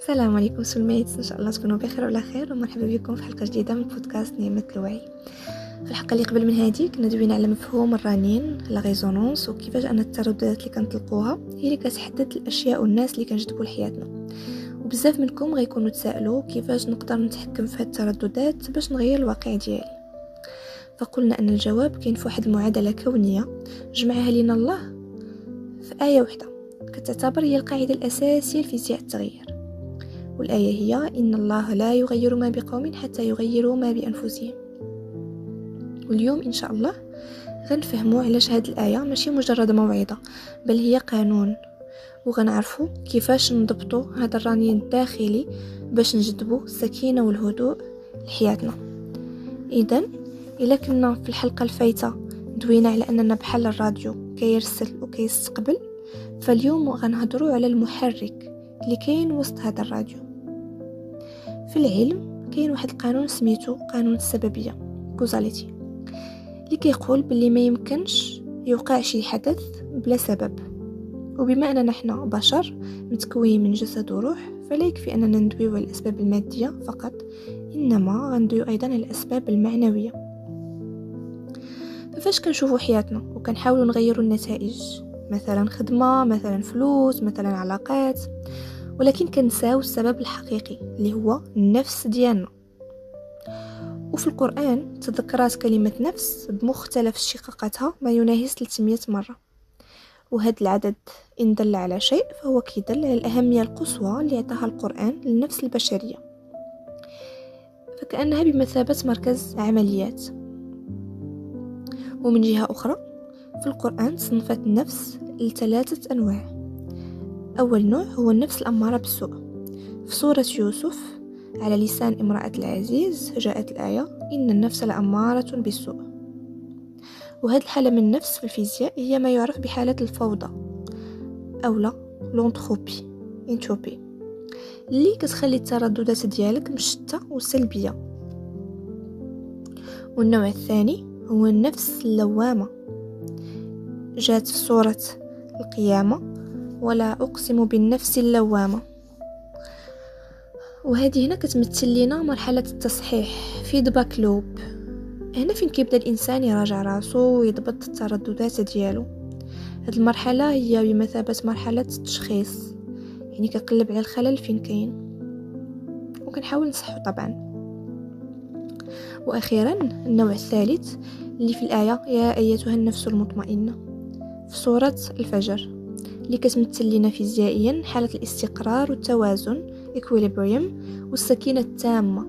السلام عليكم سلميت، ان شاء الله تكونوا بخير وعلى خير، ومرحبا بكم في حلقه جديده من بودكاست نعمه الوعي. في الحلقه اللي قبل من هذه كنا دوينا على مفهوم الرنين لا ريزونانس، وكيفاش ان الترددات اللي كنطلقوها هي اللي كتحدد الاشياء والناس اللي كنجذبوا لحياتنا. وبزاف منكم غيكونوا تسائلوا كيفاش نقدر نتحكم في هاد الترددات باش نغير الواقع ديالي. فقلنا ان الجواب كاين في واحد المعادله كونيه جمعها لنا الله في ايه واحده كتعتبر هي القاعده الاساسيه لفيزياء التغيير، والآية هي إن الله لا يغير ما بقوم حتى يغيروا ما بأنفسهم. واليوم إن شاء الله غنفهموا علاش هاد الآية ماشي مجرد موعظة، بل هي قانون، وغنعرفوا كيفاش نضبطوا هذا الرنين الداخلي باش نجذبوا السكينة والهدوء لحياتنا. إذن إلا كنا في الحلقة الفايتة دوينا على أننا بحال الراديو كيرسل وكيستقبل، فاليوم غنهضروا على المحرك اللي كاين وسط هذا الراديو. في العلم كاين واحد القانون سميتو قانون السببية كوزاليتي، اللي كيقول باللي ما يمكنش يوقع شي حدث بلا سبب، وبما اننا نحن بشر متكونين من جسد وروح فلا يكفي اننا ندويو على الاسباب المادية فقط، انما غندويو ايضا على الاسباب المعنوية. فاش كنشوفوا حياتنا وكنحاولوا نغيروا النتائج، مثلا خدمة، مثلا فلوس، مثلا علاقات، ولكن كنساو السبب الحقيقي اللي هو النفس ديالنا. وفي القرآن تذكرات كلمة نفس بمختلف اشتقاقاتها ما يناهز 300 مرة، وهذا العدد إن دل على شيء فهو كيدل على الأهمية القصوى اللي عطاها القرآن للنفس البشرية، فكأنها بمثابة مركز عمليات. ومن جهة أخرى في القرآن صنفت النفس لثلاثة أنواع. أول نوع هو النفس الأمارة بالسوء. في سورة يوسف على لسان امرأة العزيز جاءت الآية إن النفس لأمارة بالسوء. وهذه الحالة من النفس في الفيزياء هي ما يعرف بحالة الفوضى أو لا لونتروبي انتروبي، اللي كتخلي الترددات ديالك مشتة وسلبية. والنوع الثاني هو النفس اللوامة، جاءت في سورة القيامة ولا أقسم بالنفس اللوامة، وهذه هنا كتمثل لنا مرحلة التصحيح فيدباك لوب. هنا فين كيبدا الإنسان يراجع راسو ويضبط الترددات ديالو. هذه المرحلة هي بمثابة مرحلة التشخيص، يعني كنقلب على الخلل فين كاين وكنحاول نصحو طبعا. وأخيرا النوع الثالث اللي في الآية يا أيتها النفس المطمئنة في سورة الفجر، اللي كتمثل لنا فيزيائيا حالة الاستقرار والتوازن equilibrium والسكينة التامة.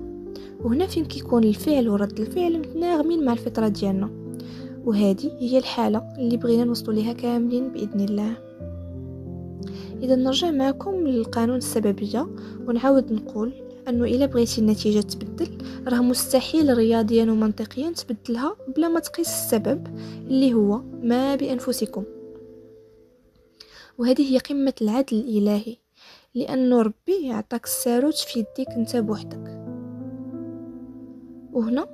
وهنا فين كيكون الفعل ورد الفعل متناغمين مع الفطرة ديالنا، وهذه هي الحالة اللي بغينا نوصلوا لها كاملين بإذن الله. إذا نرجع معكم للقانون السببية ونعاود نقول أنه إلا بغيتي النتيجة تبدل راه مستحيل رياضيا ومنطقيا تبدلها بلا ما تقيس السبب اللي هو ما بأنفسكم. وهذه هي قمة العدل الإلهي، لأنه ربي يعطاك الساروت في يديك انت بوحدك. وهنا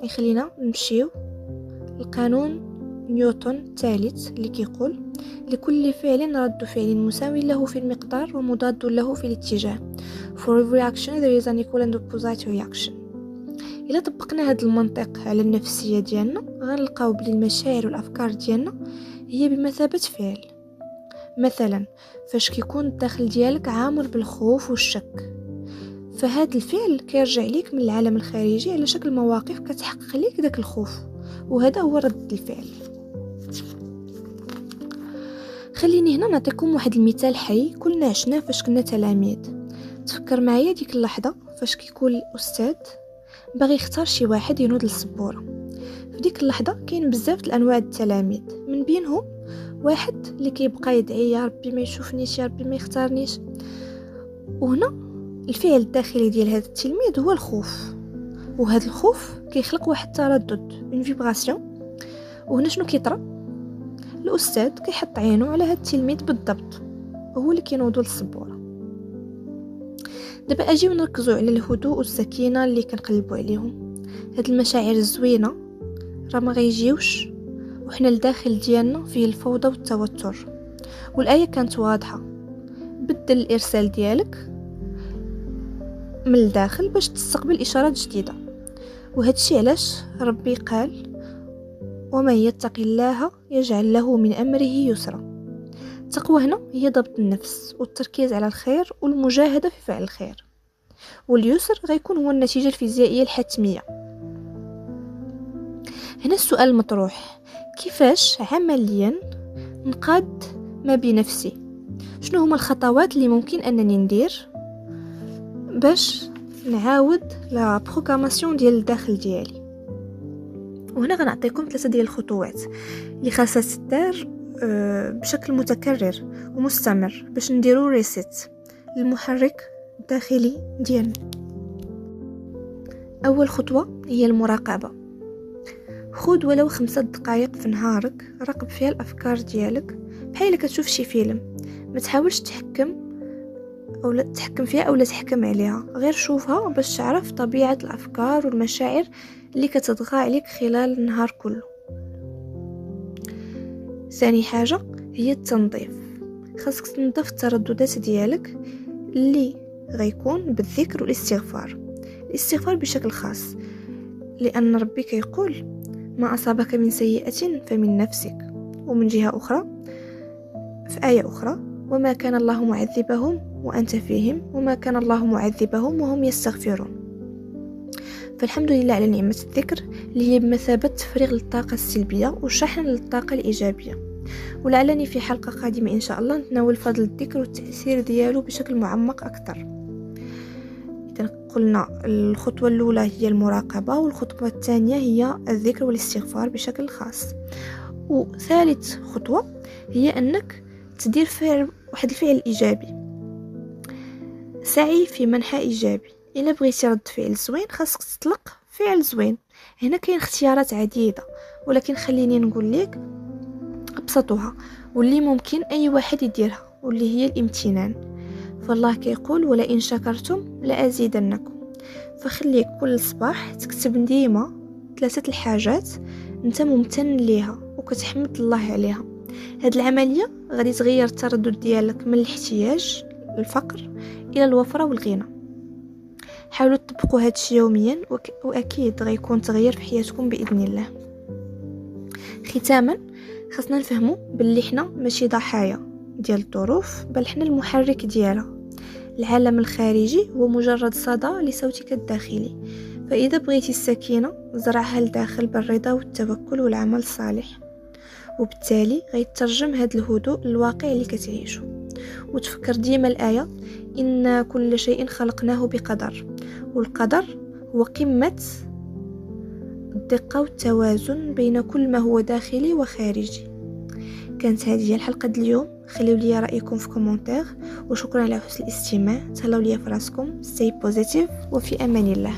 يخلينا نمشيو القانون نيوتن الثالث اللي كيقول لكل فعل رد فعل مساوي له في المقدار ومضاد له في الاتجاه. For every action there is an equal and opposite reaction. إلا طبقنا هذا المنطق على النفسية ديالنا غنلقاو بلي المشاعر والأفكار ديالنا هي بمثابة فعل. مثلا فاش كيكون الداخل ديالك عامر بالخوف والشك، فهاد الفعل كيرجع ليك من العالم الخارجي على شكل مواقف كتحقق ليك داك الخوف، وهذا هو رد الفعل. خليني هنا نعطيكم واحد المثال حي كلنا عشناه فاش كنا تلاميذ. تفكر معايا ديك اللحظة فاش كيكون الأستاذ باغي يختار شي واحد ينوض للسبورة. في ديك اللحظة كاين بزاف الأنواع التلاميذ، من بينهم واحد اللي كيبقى يدعي يا ربي ما يشوفنيش، يا ربي ما يختارنيش. وهنا الفعل الداخلي ديال هذا التلميذ هو الخوف، وهذا الخوف كيخلق واحد التردد اون فيبراسيون. وهنا شنو كيطرا؟ الاستاذ كيحط عينه على هذا التلميذ بالضبط، هو اللي كينوضوا للسبوره. دابا اجيو نركزوا على الهدوء والسكينه اللي كنقلبوا عليهم. هاد المشاعر الزوينه راه ما غيجيوش وحنا الداخل ديالنا فيه الفوضى والتوتر. والايه كانت واضحه، بدل الارسال ديالك من الداخل باش تستقبل إشارات جديدة. وهذا الشيء علاش ربي قال ومن يتق الله يجعل له من أمره يسرا. التقوى هنا هي ضبط النفس والتركيز على الخير والمجاهدة في فعل الخير، واليسر غيكون هو النتيجة الفيزيائية الحتمية. هنا السؤال المطروح: كيفاش عمليا نقاد ما بنفسي؟ شنو هما الخطوات اللي ممكن أنني ندير باش نعاود لا بروغراماسيون ديال الداخل ديالي؟ وهنا غنعطيكم 3 ديال الخطوات اللي خاصها تدار بشكل متكرر ومستمر باش نديرو ريسيت للمحرك الداخلي ديالنا. اول خطوه هي المراقبه. خذ ولو 5 دقائق في نهارك راقب فيها الافكار ديالك بحال كتشوف شي فيلم. ما تحاولش تحكم فيها او لا تحكم عليها، غير شوفها باش تعرف طبيعه الافكار والمشاعر اللي كتطغى عليك خلال النهار كله. ثاني حاجه هي التنظيف. خاصك تنظف الترددات ديالك اللي غيكون بالذكر والاستغفار. الاستغفار بشكل خاص، لان ربي كيقول ما اصابك من سيئه فمن نفسك. ومن جهه اخرى في ايه اخرى وما كان الله معذبهم وانت فيهم وما كان الله معذبهم وهم يستغفرون. فالحمد لله على نعمة الذكر اللي هي بمثابة تفريغ للطاقة السلبية وشحن للطاقة الإيجابية. ولعلني في حلقة قادمة إن شاء الله نتناول فضل الذكر والتأثير دياله بشكل معمق أكثر. إذن قلنا الخطوة الأولى هي المراقبة، والخطوة الثانية هي الذكر والاستغفار بشكل خاص. وثالث خطوة هي أنك تدير واحد الفعل إيجابي. سعي في منحى إيجابي. إلا بغيتي رد فعل زوين خاصك تطلق فعل زوين. هنا كاين اختيارات عديدة، ولكن خليني نقول لك ابسطها واللي ممكن اي واحد يديرها، واللي هي الامتنان. فالله كيقول ولئن شكرتم لازيدنكم. فخليك كل صباح تكتب ديما 3 الحاجات انت ممتن ليها وكتحمد الله عليها. هاد العملية غادي تغير التردد ديالك من الاحتياج الفقر الى الوفرة والغنى. حاولوا تطبقوا هذا الشيء يوميا واكيد غيكون تغيير في حياتكم باذن الله. ختاما خاصنا نفهموا باللي حنا ماشي ضحايا ديال الظروف، بل حنا المحرك ديالها. العالم الخارجي هو مجرد صدى لصوتك الداخلي. فاذا بغيتي السكينه زرعها لداخل بالرضا والتوكل والعمل الصالح، وبالتالي غيترجم هذا الهدوء للواقع اللي كتعيشه. وتفكر ديما الآية إن كل شيء خلقناه بقدر، والقدر هو قمة الدقة والتوازن بين كل ما هو داخلي وخارجي. كانت هذه الحلقة اليوم. خليوا لي رأيكم في كومنتير، وشكرا على حسن الاستماع. تهلاو لي في راسكم. stay positive وفي أمان الله.